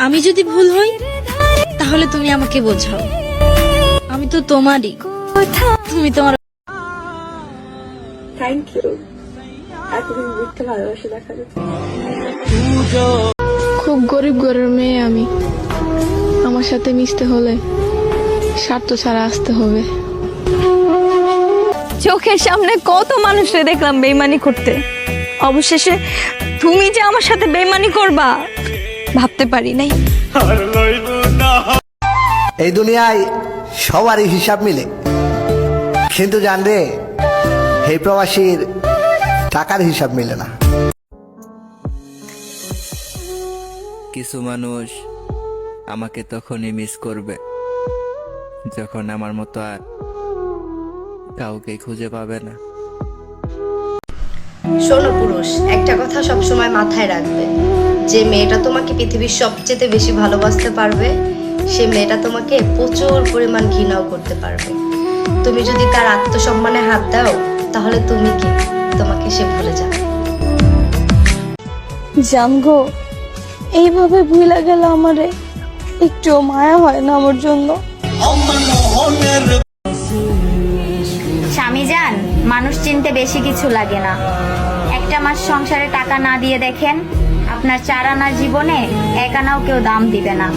আমি যদি ভুল হই তাহলে তুমি আমাকে বোঝাও। আমি তো তোমারই, তুমি তোমার। থ্যাংক ইউ এতদিন মিথ্যে ভালোবাসা দেখার। খুব গরিব ঘরের মেয়ে আমি। আমার সাথে মিশতে হলে স্বার্থ ছাড়া আসতে হবে। চোখের সামনে কত মানুষরে দেখলাম বেইমানি করতে, অবশেষে তুমি যে আমার সাথে বেইমানি করবা ভাবতে পারি নাই। এই দুনিয়ায় সবারই হিসাব মিলে, কিন্তু জানরে এই প্রবাসীর টাকার হিসাব মিলে না। কিছু মানুষ আমাকে তখনই মিস করবে যখন আমার মতো আর কাউকে খুঁজে পাবে না। শোনো পুরুষ, একটা কথা সবসময় মাথায় রাখবে, যে মেয়েটা তোমাকে পৃথিবীর সবচেয়ে বেশি ভালোবাসতে পারবে, সে মেয়েটা তোমাকে প্রচুর পরিমাণ ঘৃণাও করতে পারবে। তুমি যদি তার আত্মসম্মানে হাত দাও তাহলে তুমি কি, তোমাকে সে ভুলে যাবে। জানগো, এইভাবে ভুলে গেল আমারে, একটু মায়া হয় না আমার জন্য? স্বামী যান, মানুষ চিনতে বেশি কিছু লাগে না। একটা মাস সংসারে টাকা না দিয়ে দেখেন, আপনার 4 আনার জীবনে 1 আনাও কেউ দাম দিবে না।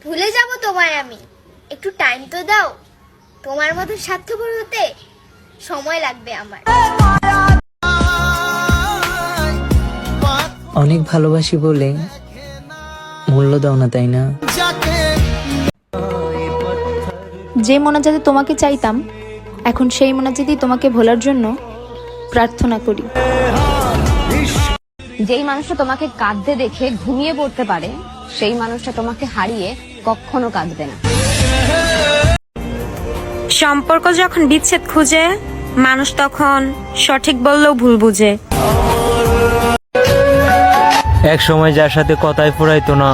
ভুলে যাব তোমায় আমি, একটু টাইম তো দাও। তোমার মতো স্বার্থপর হতে সময় লাগবে আমার। অনেক ভালোবাসি বলে মূল্য দাও না, তাই না? যে মোনাজাতে তোমাকে চাইতাম, এখন সেই মোনাজাতেই তোমাকে ভোলার জন্য প্রার্থনা করি। যেই মানুষটা তোমাকে কাঁদতে দেখে ঘুমিয়ে পড়তে পারে, সেই মানুষটা তোমাকে হারিয়ে কখনো কাঁদবে না। সম্পর্ক যখন বিচ্ছেদ খুঁজে, মানুষ তখন সঠিক বললেও ভুল বুঝে। এক সময় যার সাথে কথাই ফুরাইতো না,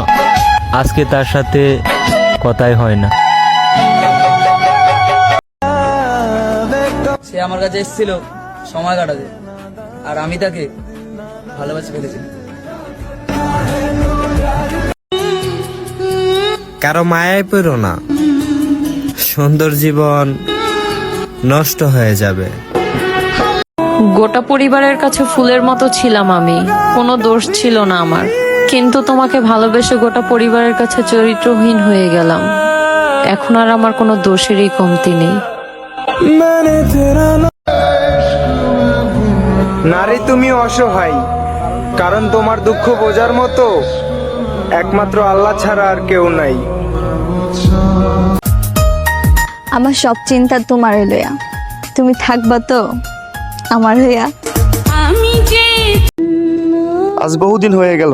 আজকে তার সাথে কথাই হয় না। সে আমার কাছে এসেছিল সময় কাটাতে, আর আমি তাকে ভালোবাসে ফেলেছি। কারো মায়ায় পড়ো না, সুন্দর জীবন নষ্ট হয়ে যাবে। গোটা পরিবারের কাছে ফুলের মতো ছিলাম আমি, কোনো দোষ ছিল না আমার, কিন্তু তোমাকে ভালোবেসে গোটা পরিবারের কাছে চরিত্রহীন হয়ে গেলাম। এখন আর আমার কোনো দোষেরই কমতি নেই। নারী তুমি অসহায়, কারণ তোমার দুঃখ বোঝার মতো একমাত্র আল্লাহ ছাড়া আর কেউ নাই। আমার সব চিন্তা তোমার লইয়া, তুমি থাকবা তো আমার হইয়া? আজ বহুদিন হয়ে গেল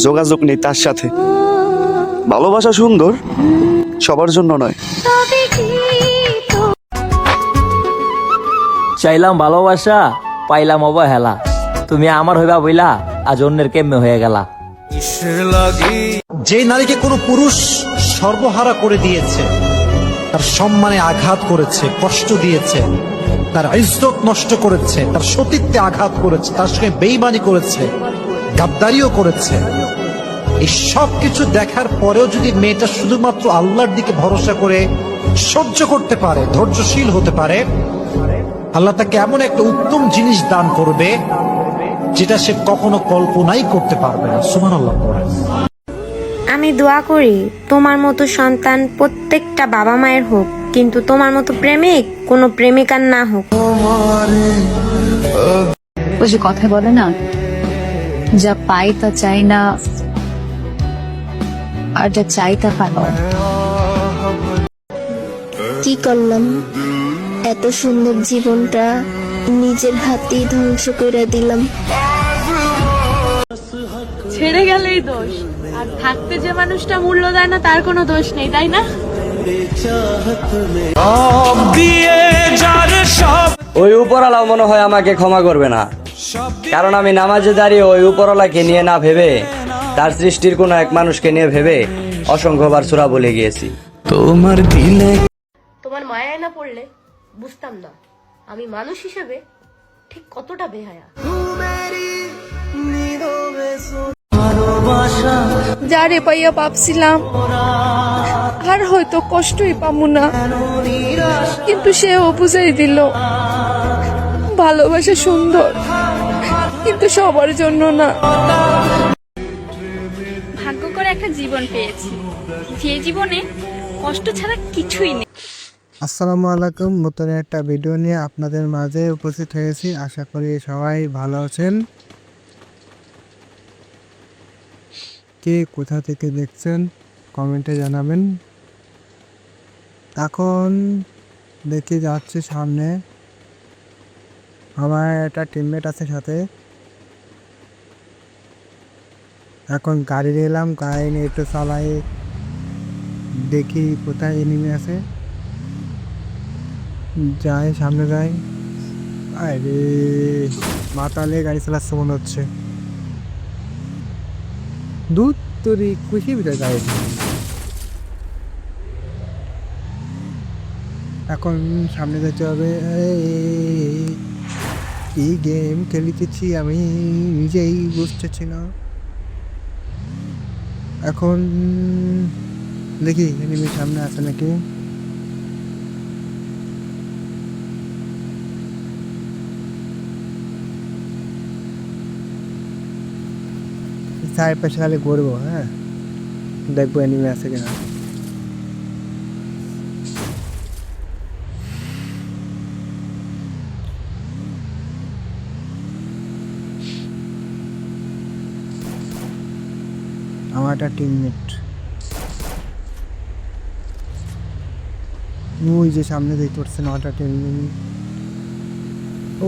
যোগাযোগ নেই তার সাথে। ভালোবাসা সুন্দর, সবার জন্য নয়। চাইলাম ভালোবাসা, পাইলাম অবহেলা। তুমি আমার হইবা বইলা, আজ অন্যের কেমনে হয়ে গেলা। যে নারীকে কোনো পুরুষ সর্বহারা করে দিয়েছে, তার সম্মানে আঘাত করেছে, কষ্ট দিয়েছে, তার ইজ্জত নষ্ট করেছে, তার সতীত্বে আঘাত করেছে, তার সঙ্গে বেইমানি করেছে, গাদ্দারিও করেছে, এই সব কিছু দেখার পরেও যদি মেয়েটা শুধুমাত্র আল্লাহর দিকে ভরসা করে সহ্য করতে পারে, ধৈর্যশীল হতে পারে, আল্লাহ তাকে এমন একটা উত্তম জিনিস দান করবে যেটা সে কখনো কল্পনাই করতে পারবে না। সুবহানাল্লাহ। আমি দোয়া করি তোমার মতো সন্তান প্রত্যেকটা বাবা মায়ের হোক, কিন্তু তোমার মতো প্রেমিক কোনো প্রেমিকার না হোক। ওই যে কথা বলে না, যা পাই তা চাই না, আর যা চাই তা পাই। কি করলাম, এত সুন্দর জীবনটা নিজের হাতেই ধ্বংস করে দিলাম। ছেড়ে গেলেই দোষ, আর থাকতে যে মানুষটা মূল্য দেয় না তার কোনো দোষ নেই, তাই না? ওই উপরওয়ালা মনে হয় আমাকে ক্ষমা করবে না, কারণ আমি নামাজে দাঁড়িয়ে ওই উপরওয়ালাকে নিয়ে না ভেবে, তার সৃষ্টির কোনো এক মানুষকে নিয়ে ভেবে অসংখ্যবার সূরা বলে গিয়েছি। তোমার মায়ায় না পড়লে বুঝতাম না আমি মানুষ হিসেবে ঠিক কতটা বেহায়া। যারে পাইয়া ভাবছিলাম আর হয়তো কষ্টই পাবো না, কিন্তু সেও বুঝাই দিল ভালোবাসা সুন্দর, কিন্তু সবার জন্য না। ভাগ্য করে একটা জীবন পেয়েছি, যে জীবনে কষ্ট ছাড়া কিছুই নেই। আসসালামু আলাইকুম, নতুন একটা ভিডিও নিয়ে আপনাদের মাঝে উপস্থিত হয়েছি। আশা করি সবাই ভালো আছেন। কে কোথা থেকে দেখছেন কমেন্টে জানাবেন। এখন দেখে যাচ্ছে সামনে আমার একটা টিমমেট আছে সাথে। এখন গাড়ি নিলাম, গাড়ি নিয়ে একটু চালাই, দেখি কোথায় এনিমি আছে। যাই সামনে যাই। আরে মাতালে গাড়ি চালাচ্ছে মনে হচ্ছে। দুধ তরি খুশি ভিতরে গাড়ি। এখন সামনে যেতে হবে। এই গেম খেলিতেছি আমি নিজেই বুঝতেছি না। এখন দেখি এনিমি সামনে আছে নাকি। চারপাশে খালি ঘুরবো, হ্যাঁ, দেখবো এনিমি আছে কিনা। আমার একটা টিমমেট ওই যে সামনে দেখতে পাচ্ছেন, আমার টিমমেট।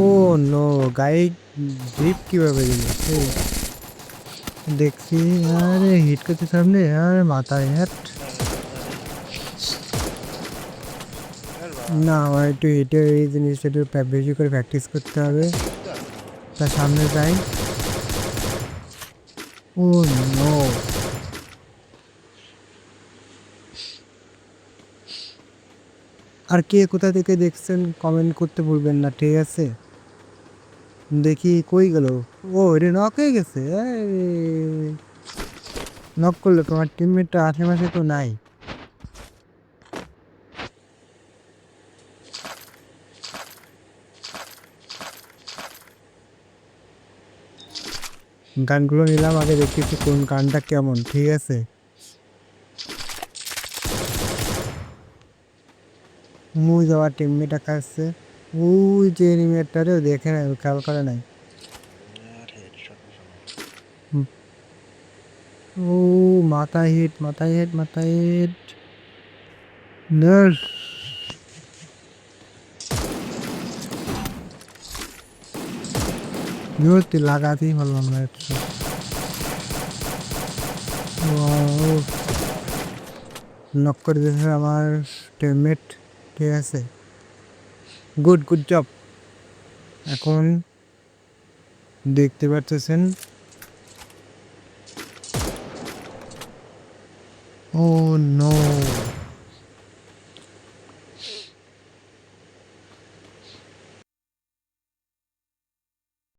ও নো, গায়ে গ্রিপ কিভাবে দিল দেখছি। আরে হিট করতে সামনে, আরে মাথায় হ্যাট না। আমার একটু হিটের এই জিনিসটা একটু বেশি করে প্র্যাকটিস করতে হবে। তার সামনে যাই। ও নো, আর কে কোথা থেকে দেখছেন কমেন্ট করতে ভুলবেন না, ঠিক আছে। দেখি কই গেল। ও এটা নক হয়ে গেছে। নক করলো, তোমার টিমমেটটা আশেপাশে তো নাই। গানগুলো নিলাম, আগে দেখতেছি কোন গানটা কেমন, ঠিক আছে। মুই যাওয়ার টিমমেট আসছে, ওই যে এনিমেটটারেও দেখে নাই, খেয়াল করে নাই। ও মাথায় হিট, মাথায় হিট, মাথায় হিট। নার্স নিউজটি লাগাতেই পারলাম না একটু। নক করে দিয়েছে আমার টিমমেট, ঠিক আছে। Good good job. এখন দেখতে পাচ্ছেন, ও নো।